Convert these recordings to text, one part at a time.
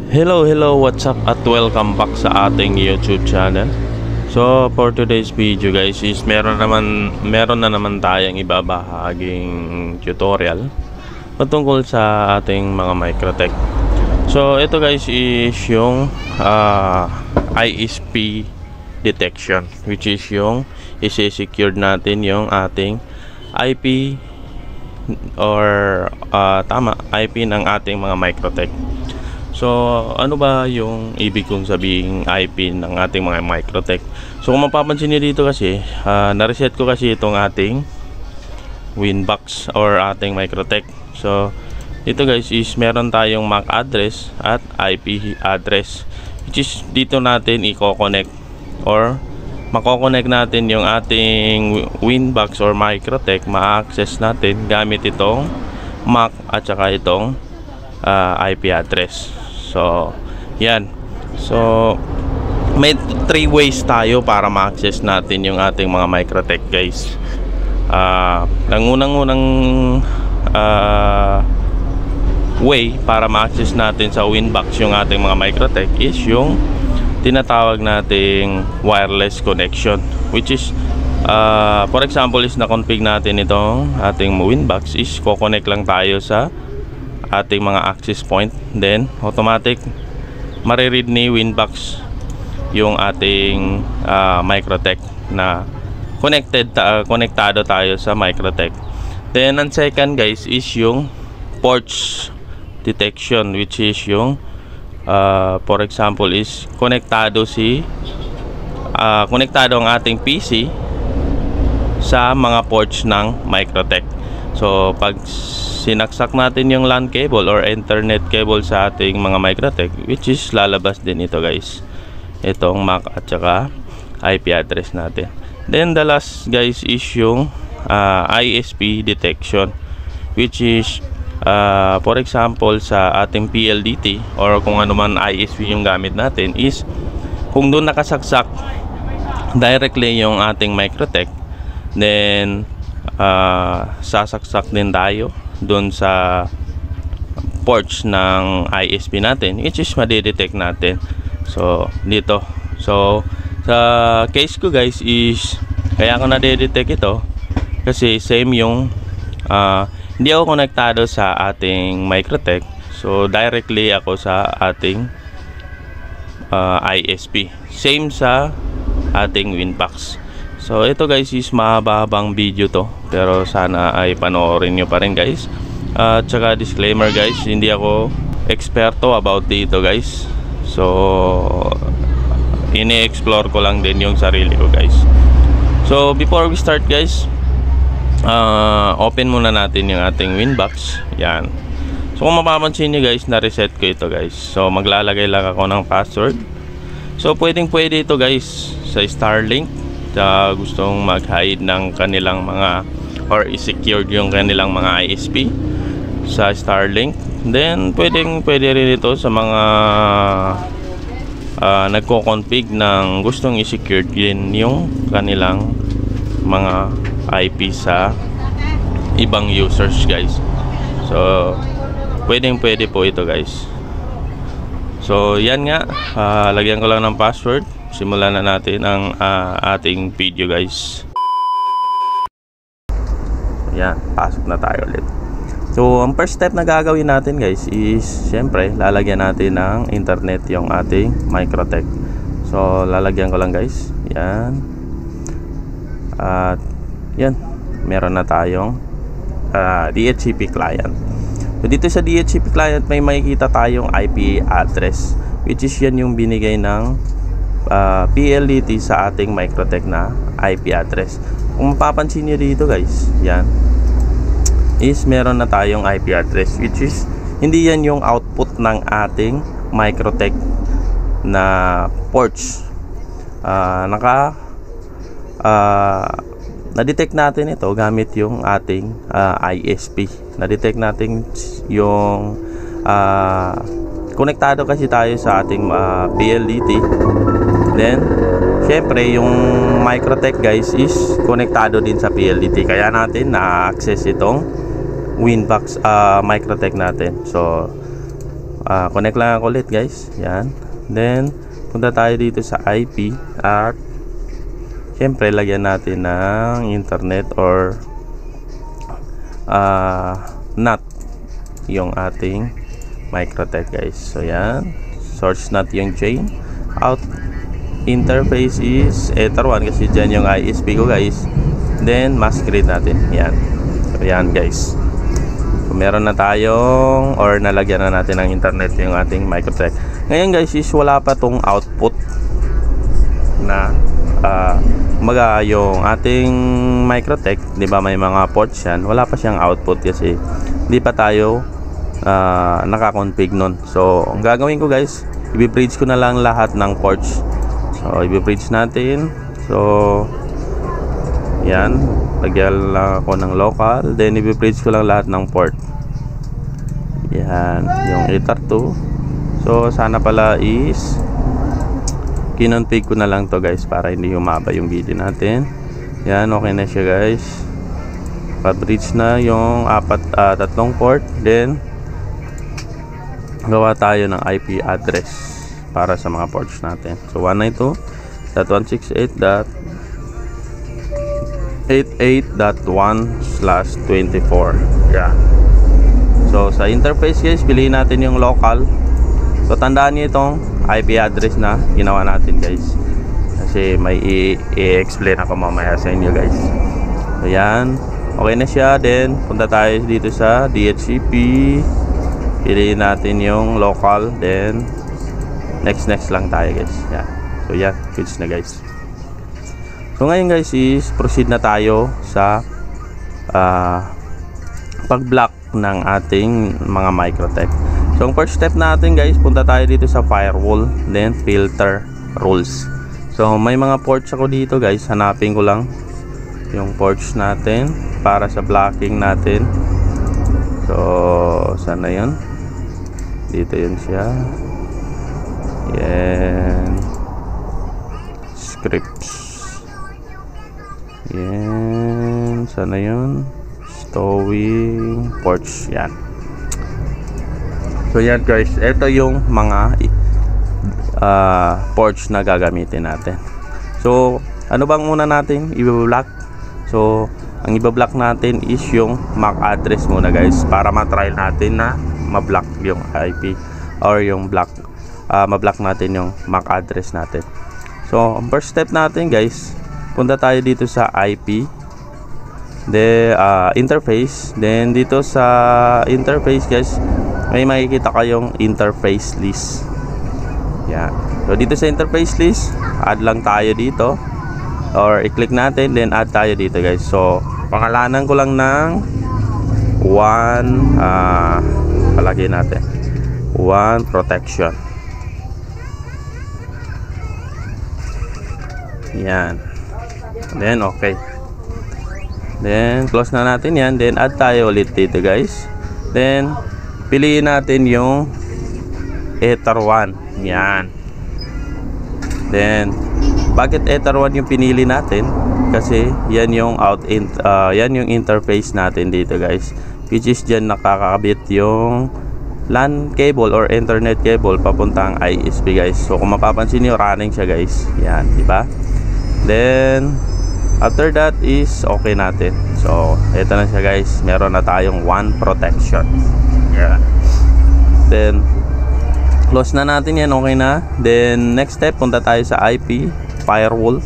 Hello, what's up at welcome back sa ating YouTube channel. So for today's video guys is meron na naman tayong ibabahaging tutorial patungkol sa ating mga Microtech. So ito guys is yung ISP detection, which is yung isi-secure natin yung ating IP or IP ng ating mga Microtech. So, ano ba yung ibig kong sabihin IP ng ating mga Microtech? So, kung mapapansin niyo dito kasi, na-reset ko kasi itong ating Winbox or ating Microtech. So, ito guys is meron tayong MAC address at IP address, which is dito natin i-connect or mako-connect natin yung ating Winbox or Microtech, ma-access natin gamit itong MAC at saka itong IP address. So, yan. So, may 3 ways tayo para ma-access natin yung ating mga Microtech guys. Ang unang way para ma-access natin sa Winbox yung ating mga Microtech is yung tinatawag nating wireless connection, which is for example is na-config natin itong ating Winbox is ko-connect lang tayo sa ating mga access point, then automatic mariread ni Winbox yung ating Microtech na konektado tayo sa Microtech. Then ang second guys is yung ports detection, which is yung for example is konektado ang ating PC sa mga ports ng Microtech. So pag sinaksak natin yung LAN cable or Ethernet cable sa ating mga Microtech, which is lalabas din ito guys, itong MAC at saka IP address natin. Then the last guys is yung ISP detection, which is for example sa ating PLDT or kung ano man ISP yung gamit natin, is kung doon nakasaksak directly yung ating Microtech, then sasaksak din tayo doon sa ports ng ISP natin, which is madidetect natin. So dito, so sa case ko guys is kaya ako nadidetect ito kasi same yung hindi ako konektado sa ating Microtech, so directly ako sa ating ISP, same sa ating Winbox. So ito guys is mahaba-habang video to, pero sana ay panoorin nyo pa rin guys. At saka disclaimer guys, hindi ako eksperto about dito guys. So ini-explore ko lang din yung sarili ko guys. So before we start guys, open muna natin yung ating Winbox. Yan. So kung mapapansin nyo guys, na-reset ko ito guys. So maglalagay lang ako ng password. So pwede ito guys sa Starlink, gustong mag-hide ng kanilang mga or i-secured yung kanilang mga ISP sa Starlink. Then pwede rin ito sa mga nagko-config ng gustong i-secured din yung kanilang mga IP sa ibang users guys. So pwede po ito guys. So yan nga, lagyan ko lang ng password. Simulan na natin ang ating video guys. Yan, pasok na tayo ulit. So ang first step na gagawin natin guys is syempre lalagyan natin ng internet yung ating Microtech. So lalagyan ko lang guys. Yan. At yan, meron na tayong DHCP client. So dito sa DHCP client may makikita tayong IP address, which is yan yung binigay ng PLDT sa ating Microtech na IP address. Kung mapapansin nyo dito guys, yan is meron na tayong IP address, which is hindi yan yung output ng ating Microtech na ports. Na-detect natin ito gamit yung ating ISP. Na-detect natin yung konektado kasi tayo sa ating PLDT. Then syempre yung Microtech guys is konektado din sa PLDT, kaya natin na-access itong Winbox Microtech natin. So connect lang ako ulit guys. Yan. Then punta tayo dito sa IP at syempre lagyan natin ng internet or NAT yung ating Microtech guys. So yan, source NAT yung chain, out interface is Ether 1 kasi dyan yung ISP ko guys. Then mask read natin. Yan. So yan guys. So, meron na tayong or nalagyan na natin ng internet yung ating Microtech. Ngayon guys is wala pa tong output na yung ating Microtech, di ba may mga ports yan, wala pa siyang output kasi hindi pa tayo naka-config nun. So ang gagawin ko guys, i-bridge ko na lang lahat ng ports. So i-bridge natin. So yan, lagyan lang ako ng local, then i-bridge ko lang lahat ng port. Yan, yung Ether 2. So sana pala is kinonfig ko na lang to guys para hindi humaba yung video natin. Yan, okay na siya guys. Pa-bridge na yung tatlong port. Then gawa tayo ng IP address para sa mga ports natin. So 192.168.1/24. Yeah. So sa interface guys, piliin natin yung local. So tandaan niyo itong IP address na ginawa natin guys, kasi may i-explain ako mamaya sa inyo guys. So yan, okay na siya. Then punta tayo dito sa DHCP, piliin natin yung local, then next lang tayo guys. Yan. So yan, goods na guys. So ngayon guys is proceed na tayo sa pag-block ng ating mga Microtech. So ang first step natin guys, punta tayo dito sa firewall, then filter rules. So may mga ports ako dito guys, hanapin ko lang yung ports natin para sa blocking natin. So sana yun, dito yun siya. Yan, scripts. Yan, sana yun, stowing ports. Yan. So yan guys, ito yung mga ports na gagamitin natin. So ano bang una natin i-block? So ang i-block natin is yung MAC address muna guys, para ma-try natin na ma-block yung IP or yung ma-block natin yung MAC address natin. So ang first step natin guys, punta tayo dito sa IP, interface. Then dito sa interface guys, may makikita kayong interface list. Yan. So dito sa interface list, add lang tayo dito, or i-click natin, then add tayo dito guys. So pangalanan ko lang ng palagay natin 1 protection. Yan. Then okay. Then close na natin yan. Then add tayo ulit dito guys. Then piliin natin yung Ether 1. Yan. Then bakit Ether 1 yung pinili natin? Kasi yan yung yan yung interface natin dito guys, which is dyan nakakabit yung LAN cable or internet cable papuntang ISP guys. So kung mapapansin niyo, running siya guys. Yan, di ba? Then after that is okay natin. So ito na siya guys, meron na tayong 1 protection. Yeah. Then close na natin yan, okay na. Then next step, punta tayo sa IP firewall,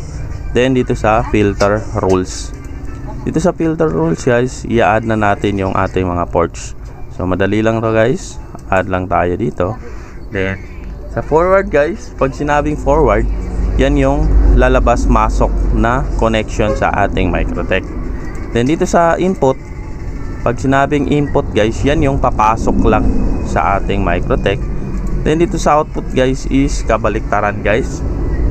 then dito sa filter rules. Dito sa filter rules guys, i-add na natin yung ating mga ports. So madali lang to guys, add lang tayo dito. Then sa forward guys, pag sinabing forward, yan yung lalabas masok na connection sa ating Microtech. Then dito sa input, pag sinabing input guys, yan yung papasok lang sa ating Microtech. Then dito sa output guys is kabaliktaran guys,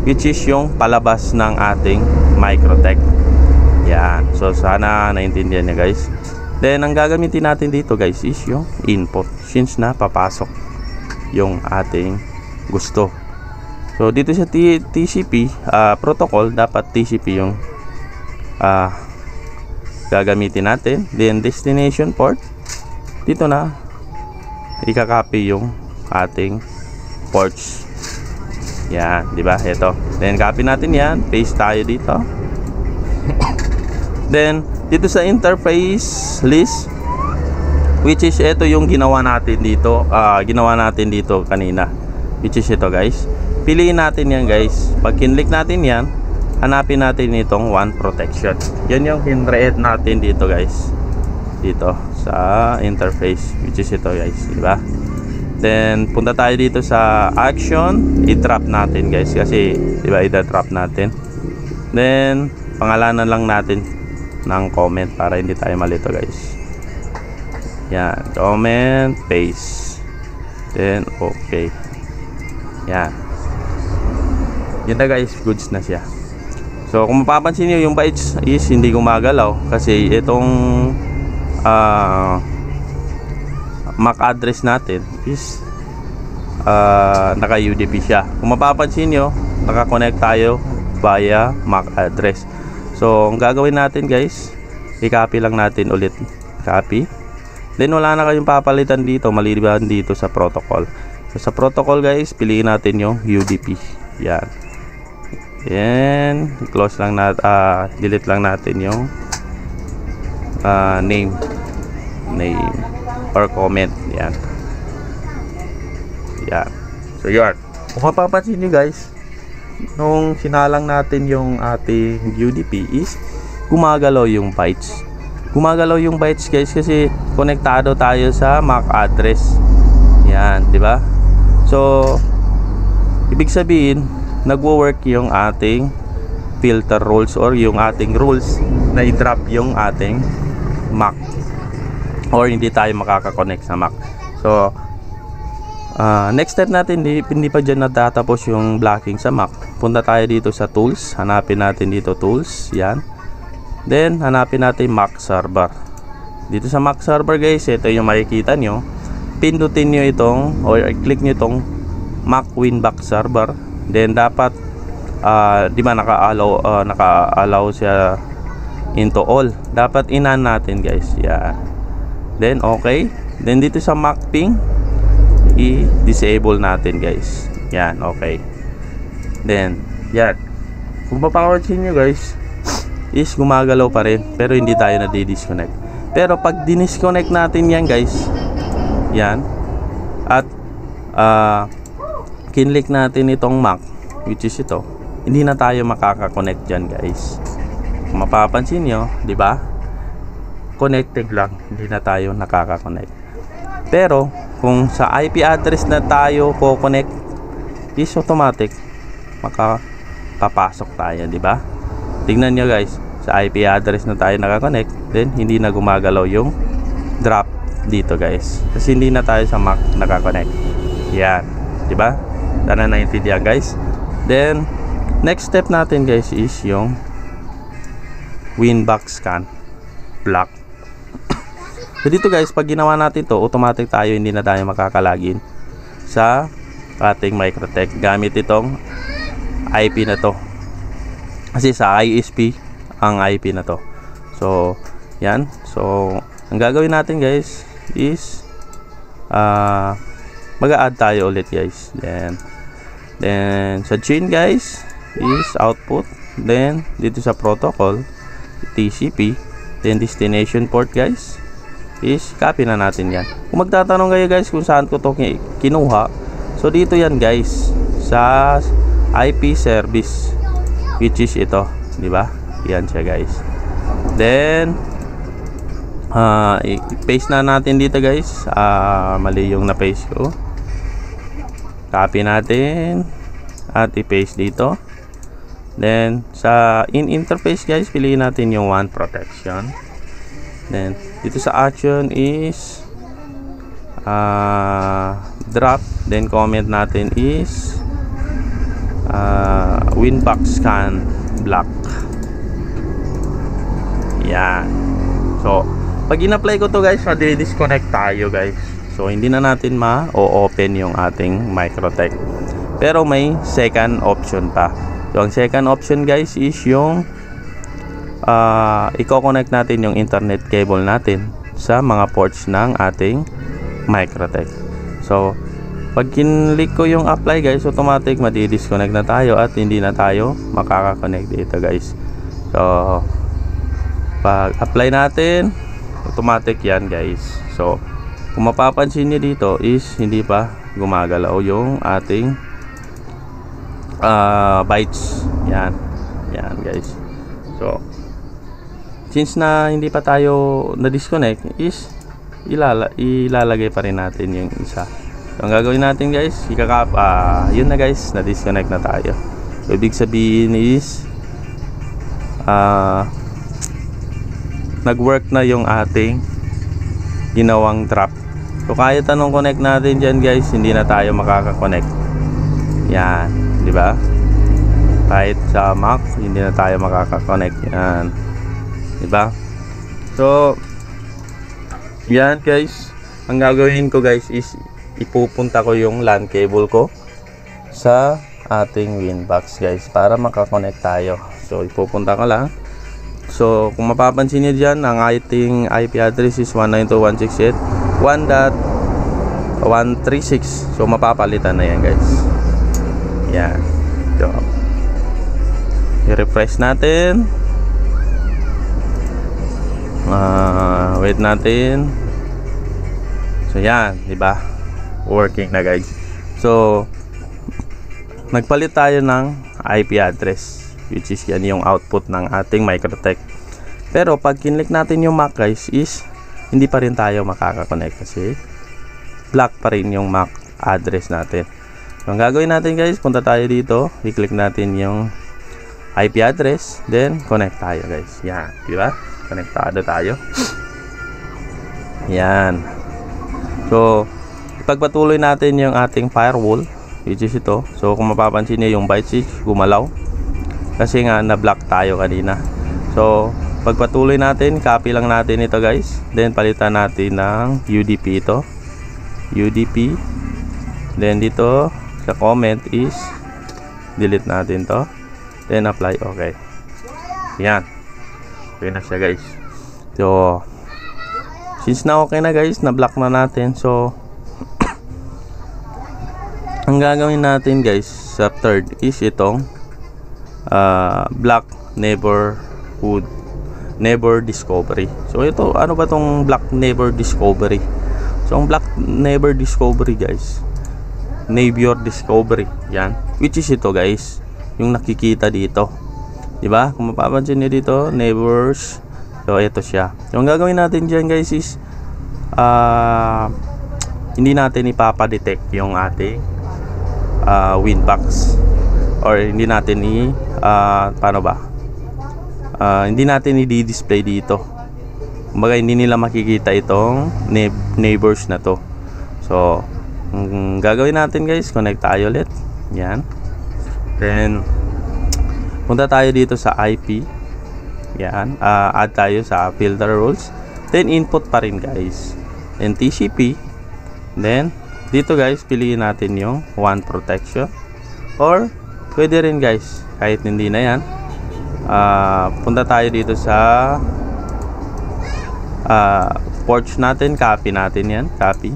which is yung palabas ng ating Microtech. Yan. So sana naintindihan niya guys. Then ang gagamitin natin dito guys is yung input, since na papasok yung ating gusto. So dito sa TCP protocol, dapat TCP yung gagamitin natin. Then destination port, dito na ikakopy yung ating ports. Yan, di ba? Ito. Then copy natin yan, paste tayo dito. Then dito sa interface list, which is ito yung ginawa natin dito, kanina, which is ito guys. Piliin natin yan guys. Pag kinlik natin yan, hanapin natin itong one protection. Yan yung hinread natin dito guys, dito sa interface, which is ito guys, di ba? Then punta tayo dito sa action, i-trap natin guys, kasi di ba i-trap natin. Then pangalanan lang natin ng comment para hindi tayo malito guys. Yan, comment, paste, then okay. Yan, yun na guys, goods na siya. So kung mapapansin nyo, yung bytes is hindi gumagalaw kasi itong MAC address natin is naka UDP siya. Kung mapapansin nyo, naka-connect tayo via MAC address. So ang gagawin natin guys, i-copy lang natin ulit, copy. Then wala na kayong papalitan dito maliban dito sa protocol. So sa protocol guys, piliin natin yung UDP. Yan. Then close lang natin, delete lang natin yung name or comment. Yan. Yan. So yun, kung mapapansin nyo guys, nung sinalang natin yung ating UDP is gumagalaw yung bytes. Gumagalaw yung bytes guys kasi konektado tayo sa MAC address. Yan, di ba? So ibig sabihin, nagwo-work yung ating filter rules or yung ating rules na i-drop yung ating MAC, or hindi tayo makaka-connect sa MAC. So next step natin, hindi pa dyan natatapos yung blocking sa MAC. Punta tayo dito sa tools, hanapin natin dito tools, yan. Then hanapin natin MAC server. Dito sa MAC server guys, ito yung makikita nyo. Pindutin nyo itong, or click nyo itong MAC Winbox server. Then dapat di ba naka-allow siya into all. Dapat inan natin guys. Yeah. Then okay. Then dito sa MAC ping, i-disable natin guys. Yan, okay. Then yan. Kung mapapansin nyo guys, is gumagalaw pa rin pero hindi tayo na-disconnect. Pero pag dinisconnect natin yan guys, yan, at kinlik natin itong MAC, which is ito, hindi na tayo makaka-connect dyan guys. Kung mapapansin nyo, di ba, connected lang, hindi na tayo nakaka-connect. Pero kung sa IP address na tayo ko-connect, is automatic makapapasok tayo, di ba? Tingnan nyo guys, sa IP address na tayo naka-connect, then hindi na gumagalaw yung drop dito guys, kasi hindi na tayo sa MAC naka-connect. Yan, di ba? Sana naintindihan guys. Then next step natin guys is yung Winbox scan block. So dito guys, pag ginawa natin to, automatic tayo, hindi na tayo makakalagin sa ating Microtech gamit itong IP na to, kasi sa ISP ang IP na to. So yan, so ang gagawin natin guys is mag-a-add tayo ulit guys. Then sa chain guys is output. Then dito sa protocol TCP, then destination port guys is copy na natin yan. Kung magtatanong kayo guys kung saan ko to kinuha, so dito yan guys sa IP service, which is ito, di ba? Yan siya guys. Then i-paste na natin dito guys. Mali yung na-paste ko. Copy natin at i-paste dito. Then sa interface guys, piliin natin yung one protection. Then dito sa action is drop. Then comment natin is Winbox scan block. Yan. So pag in-apply ko to guys, ma-disconnect tayo guys. So hindi na natin ma-open yung ating Microtech. Pero may second option pa. So ang second option guys is yung i-connect natin yung internet cable natin sa mga ports ng ating Microtech. So Pag kinlik ko yung apply guys, automatic madi-disconnect na tayo at hindi na tayo makaka-connect dito guys. So pag apply natin, automatic yan guys. So kung mapapansin nyo dito is hindi pa gumagalaw yung ating bytes. Yan guys. So since na hindi pa tayo na-disconnect is ilalagay pa rin natin yung isa. So ang gagawin natin guys, yun na guys, na-disconnect na tayo. So ibig sabihin is nag-work na yung ating ginawang drop. So kahit anong connect natin dyan guys, hindi na tayo makaka-connect. Yan, di ba? Kahit sa Mac, hindi na tayo makaka-connect. Yan, di ba? So yan guys, ang gagawin ko guys is ipupunta ko yung LAN cable ko sa ating Winbox guys para makakonect tayo. So ipupunta ko lang. So kung mapapansin niyo dyan, ang ating IP address is 192.168.1.136. So mapapalitan na yan guys. Yan. So i-refresh natin. Wait natin. So yan, di ba? Working na guys. So nagpalit tayo ng IP address, which is yan yung output ng ating Microtech. Pero pag kinlik natin yung MAC guys is hindi pa rin tayo makaka-connect kasi black pa rin yung MAC address natin. So ang gagawin natin guys, punta tayo dito, i-click natin yung IP address, then connect tayo guys. Yan, di ba? Konektado tayo. Yan. So ipagpatuloy natin yung ating firewall, which is ito. So kung mapapansin niyo yung byte switch gumalaw kasi nga na-block tayo kanina. So pagpatuloy natin, copy lang natin ito guys, then palitan natin ng UDP ito, UDP, then dito sa comment is delete natin to, then apply. Okay, yan, okay na siya guys. So since na okay na guys, na-block na natin. So ang gagawin natin guys sa third is itong block neighbor discovery. So ito, ano ba tong block neighbor discovery? So ang block neighbor discovery guys, neighbor discovery, yan, which is ito guys, yung nakikita dito, di ba? Kung mapapansin niyo dito, neighbors. So ito siya. So ang gagawin natin dyan guys is hindi natin ipapadetect yung ating Winbox, or hindi natin paano ba, hindi natin i-display dito. Kumbaga hindi nila makikita itong neighbors na to. So ang gagawin natin guys, connect tayo ulit. Yan, then punta tayo dito sa IP. Yan, add tayo sa filter rules, then input pa rin guys, then TCP, then dito guys piliin natin yung WAN protection, or pwede rin guys kahit hindi na yan. Punta tayo dito sa ports natin, copy natin yan, copy,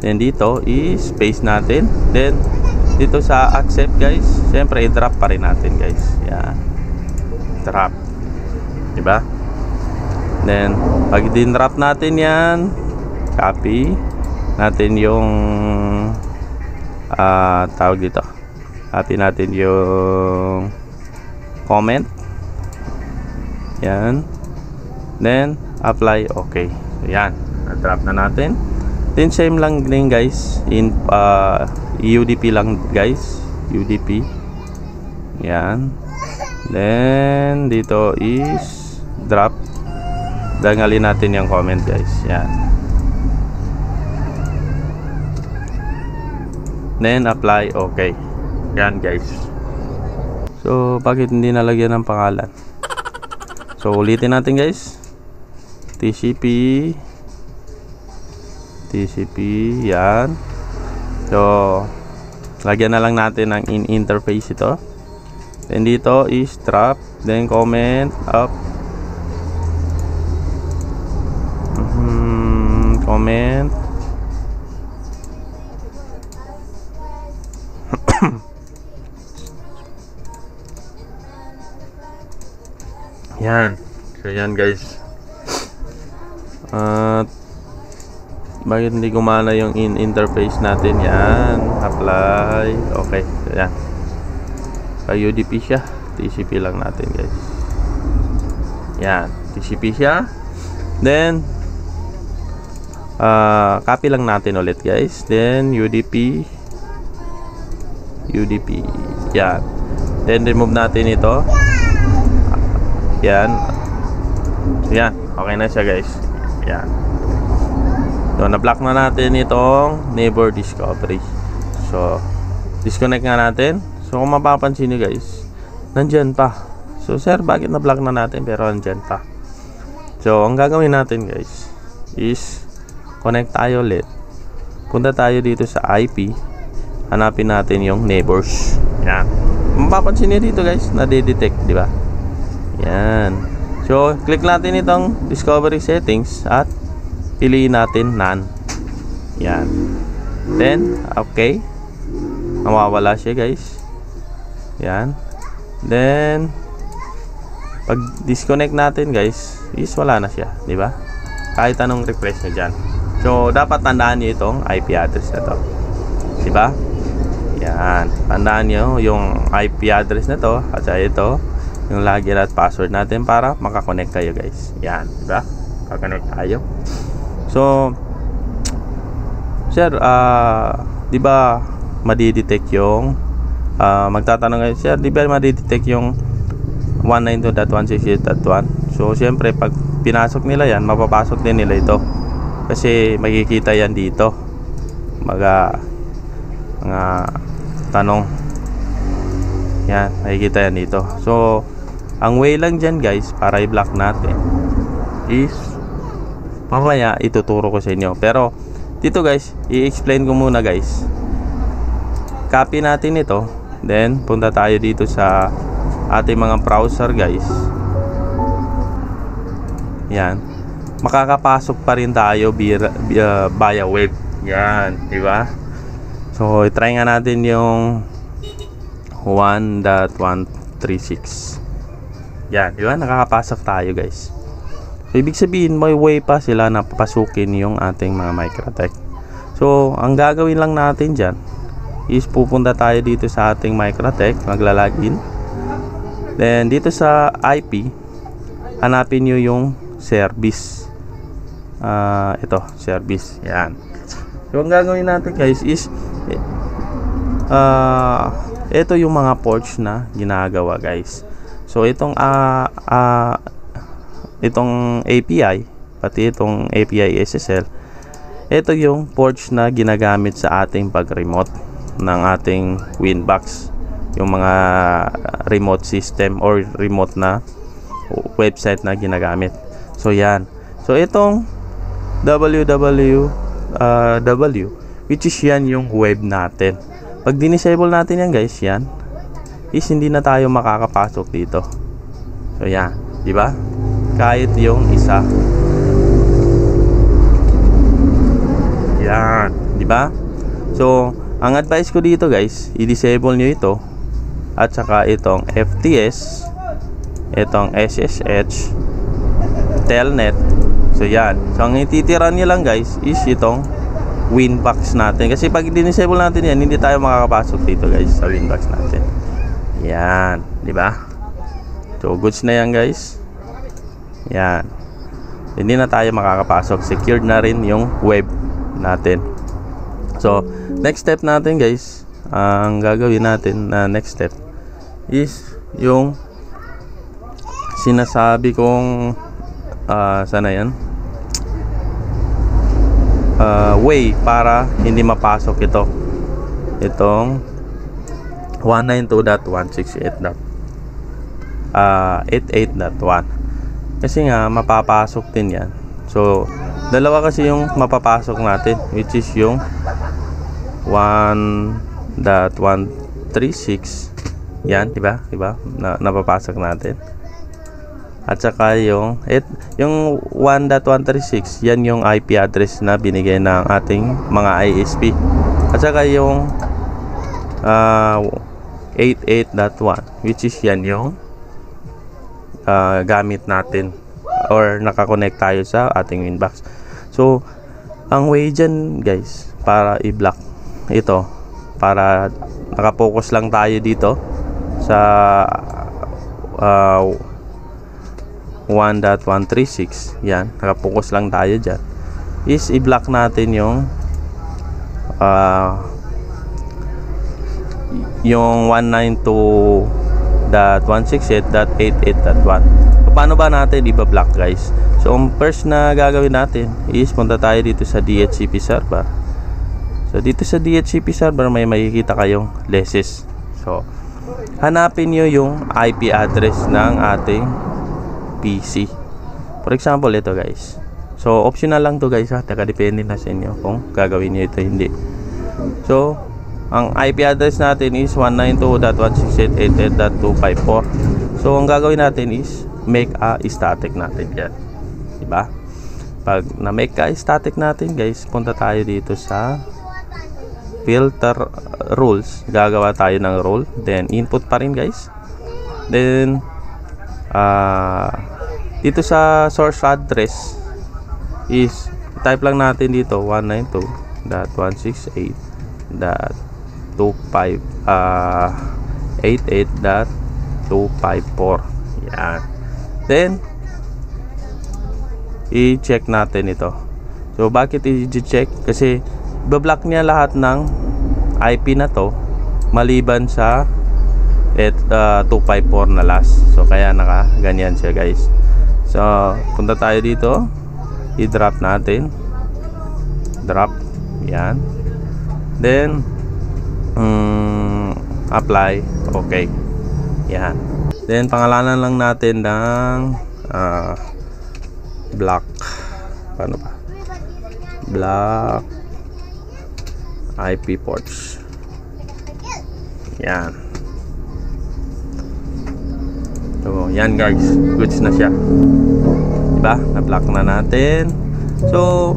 then dito is paste natin, then dito sa accept guys, syempre i-drop pa rin natin guys. Yan, drop, diba? Then pag din-drop natin yan, copy natin yung tawag dito, copy natin yung comment, yan, then apply. Okay, so yan, na-drop na natin. Then same lang din guys, in UDP lang guys, UDP, yan, then dito is drop, dangalin natin yung comment guys. Yan, then apply. Okay, yan guys. So bakit hindi nalagyan ng pangalan? So ulitin natin guys, TCP, yan. So lagyan na lang natin ng in interface ito, then dito is drop, then comment up, comment, Yan. So yan guys. At bakit hindi gumana yung interface natin? Yan. Apply. Okay. So yan. UDP siya. TCP lang natin guys. Yan. TCP siya. Then copy lang natin ulit guys. Then UDP. Yan. Then remove natin ito. Yan. So yan. Okay na siya guys. Yan. So na-block na natin itong neighbor discovery. So disconnect nga natin. So kung mapapansin nyo guys, nandyan pa. So sir, bakit na-block na natin pero nandyan pa? So ang gagawin natin guys is connect tayo ulit. Punta tayo dito sa IP. Hanapin natin yung neighbors. Yan. Mapapansin nyo dito guys, nade-detect, di ba? Yan. So click natin itong discovery settings at piliin natin none. Yan. Then okay. Mawawala siya guys. Yan. Then pag disconnect natin guys is wala na siya, di ba? Kahit anong refresh nyo dyan. So dapat tandaan nyo itong IP address na to, di ba? Yan. Tandaan nyo yung IP address na to at saka ito yung login at password natin para makakonect kayo guys. Yan, di ba? Kakonect tayo. So sir, di ba madidetect yung magtatanong kayo, sir, di ba madidetect yung 192.168.1? So syempre pag pinasok nila yan, mapapasok din nila ito kasi makikita yan dito mga tanong. Yan, makikita yan dito. So ang way lang dyan guys para i-block natin is mamaya ituturo ko sa inyo. Pero dito guys, i-explain ko muna guys. Copy natin ito. Then punta tayo dito sa ating mga browser guys. Yan. Makakapasok pa rin tayo via web. Yan, di ba? So i-try nga natin yung 1.136. Yan, di ba? Nakakapasok tayo guys. So ibig sabihin may way pa sila na papasukin yung ating mga Microtech. So ang gagawin lang natin dyan is pupunta tayo dito sa ating Microtech, maglalagin. Then dito sa IP, hanapin nyo yung service. Ito, service. Yan. So ang gagawin natin guys is ito yung mga ports na ginagawa guys. So itong itong API, pati itong API SSL, ito yung ports na ginagamit sa ating pag-remote ng ating Winbox, yung mga remote system or remote na website na ginagamit. So yan. So itong www, which is yan yung web natin. Pag dinisable natin yan guys, yan is hindi na tayo makakapasok dito. So yan, di ba? Kahit yung isa. Yan, di ba? So ang advice ko dito guys, i-disable nyo ito at saka itong FTS, itong SSH, Telnet. So yan. So ang ititira nyo lang guys is itong Winbox natin. Kasi pag i-disable natin yan, hindi tayo makakapasok dito guys sa Winbox natin. Yan, di ba? So goods na yan guys. Yan. Hindi na tayo makakapasok. Secured na rin yung web natin. So next step natin guys, ang gagawin natin na next step is yung sinasabi kong sana yan way para hindi mapasok itong 192.168.88.1 kasi nga mapapasok din yan. So dalawa kasi yung mapapasok natin, which is yung 1.136 yan, diba? Napapasok natin. At saka yung 1.136, yan yung IP address na binigay ng ating mga ISP. At saka yung 88.1, which is yan yung gamit natin or nakakonect tayo sa ating Winbox. So ang way dyan guys, para i-block ito, para nakapokus lang tayo dito sa 1.136, yan, nakapokus lang tayo dyan, is i-block natin yung 192.168.88.1. So, paano ba natin i-block guys? So ang first na gagawin natin is punta tayo dito sa DHCP server. So dito sa DHCP server may makikita kayong leases. So hanapin nyo yung IP address ng ating PC. For example, ito guys. So optional lang to guys ha, depende na sa inyo kung gagawin nyo ito hindi. So ang IP address natin is 192.168.88.254. So ang gagawin natin is make a static natin yan, diba? Pag na make a static natin guys, punta tayo dito sa filter rules, gagawa tayo ng rule, then input pa rin guys, then dito sa source address is type lang natin dito 192.168.88.254. yan. Then i-check natin ito. So bakit i-check? Kasi i-block niya lahat ng IP na to maliban sa 254 na last. So kaya naka ganyan siya guys. So punta tayo dito, i-drop natin, drop, yan, then apply, okay, yan. Then pangalanan lang natin ng block, paano ba, block IP ports, yan. So yan guys, goods na siya, diba? Na-block na natin. So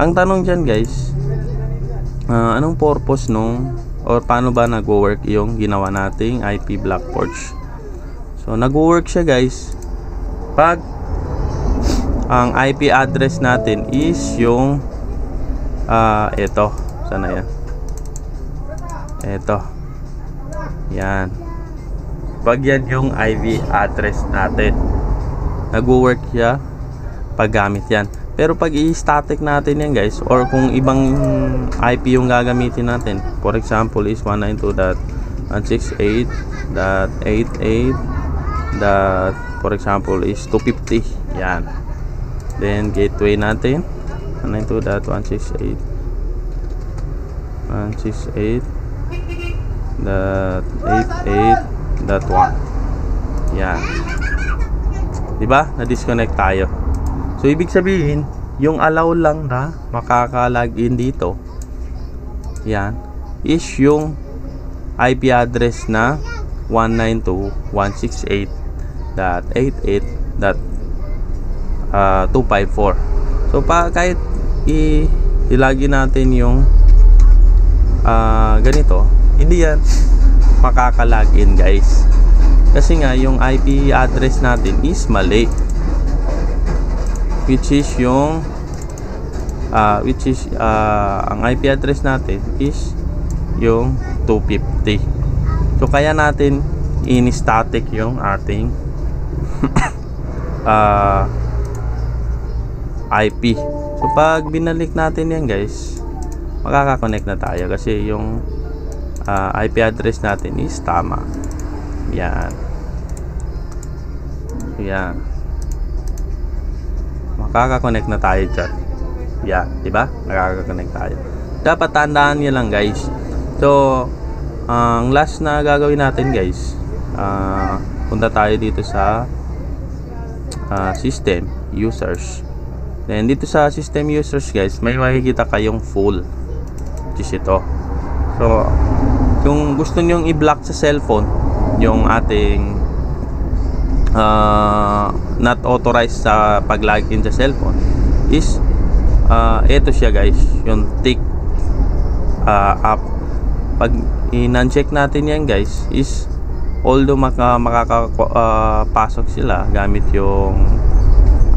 ang tanong dyan guys, anong purpose nung or paano ba nag-work yung ginawa nating IP block ports? So nag-work siya guys pag ang IP address natin is yung ito, sana yan, ito, yan. Pag yan yung IP address natin, nag-work siya pag gamit yan. Pero pag i-static natin yan guys, or kung ibang IP yung gagamitin natin, for example is 192.168.88. for example is 250, yan. Then gateway natin 192.168.88.1, yan, diba? Na-disconnect tayo. So ibig sabihin yung allow lang na makaka-login dito, yan, is yung IP address na 192.168.88.254. So kahit ilagin natin yung ganito, hindi yan makaka-login guys, kasi nga yung IP address natin is mali, which is yung ang IP address natin is yung 250. So kaya natin in-static yung ating IP. So pag binalik natin yan guys, makaka-connect na tayo kasi yung IP address natin is tama. Yan. So yan, makaka-connect na tayo dyan. Yan, diba? Nakaka-connect tayo. Dapat tandaan nyo lang guys. So ang last na gagawin natin guys, punta tayo dito sa system users. Then dito sa system users guys, may makikita kayong full, which is ito. So kung gusto nyong i-block sa cellphone yung ating not authorized sa pag-login sa cellphone, is ito siya guys, yung tick up. Pag i-uncheck natin yan guys, is although makakapasok sila gamit yung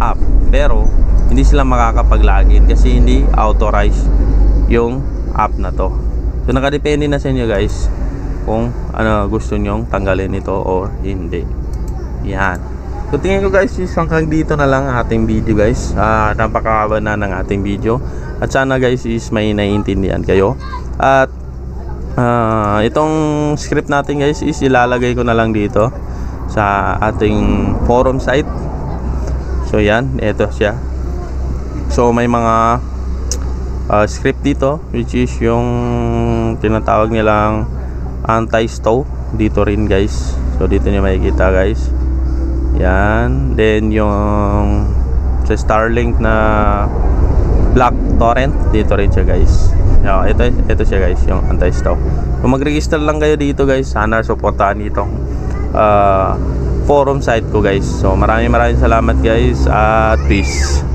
app, pero hindi sila makakapag-login kasi hindi authorized yung app na to. So nakadepende na sa inyo guys kung ano gusto nyong tanggalin ito or hindi. Yan. So tingin ko guys is hanggang dito na lang ating video guys. Napakahaba na ng ating video. At sana guys is may naiintindihan kayo. At itong script natin guys is ilalagay ko na lang dito sa ating forum site. So yan, ito siya. So may mga script dito which is yung tinatawag nilang anti-stow dito rin guys. So dito nyo makikita guys. Yan. Then yung sa Starlink na Black Torrent dito rin siya guys. Ito siya guys, yung anti-stow. Kung mag-register lang kayo dito guys, sana supportahan itong forum site ko guys. So maraming salamat guys at peace.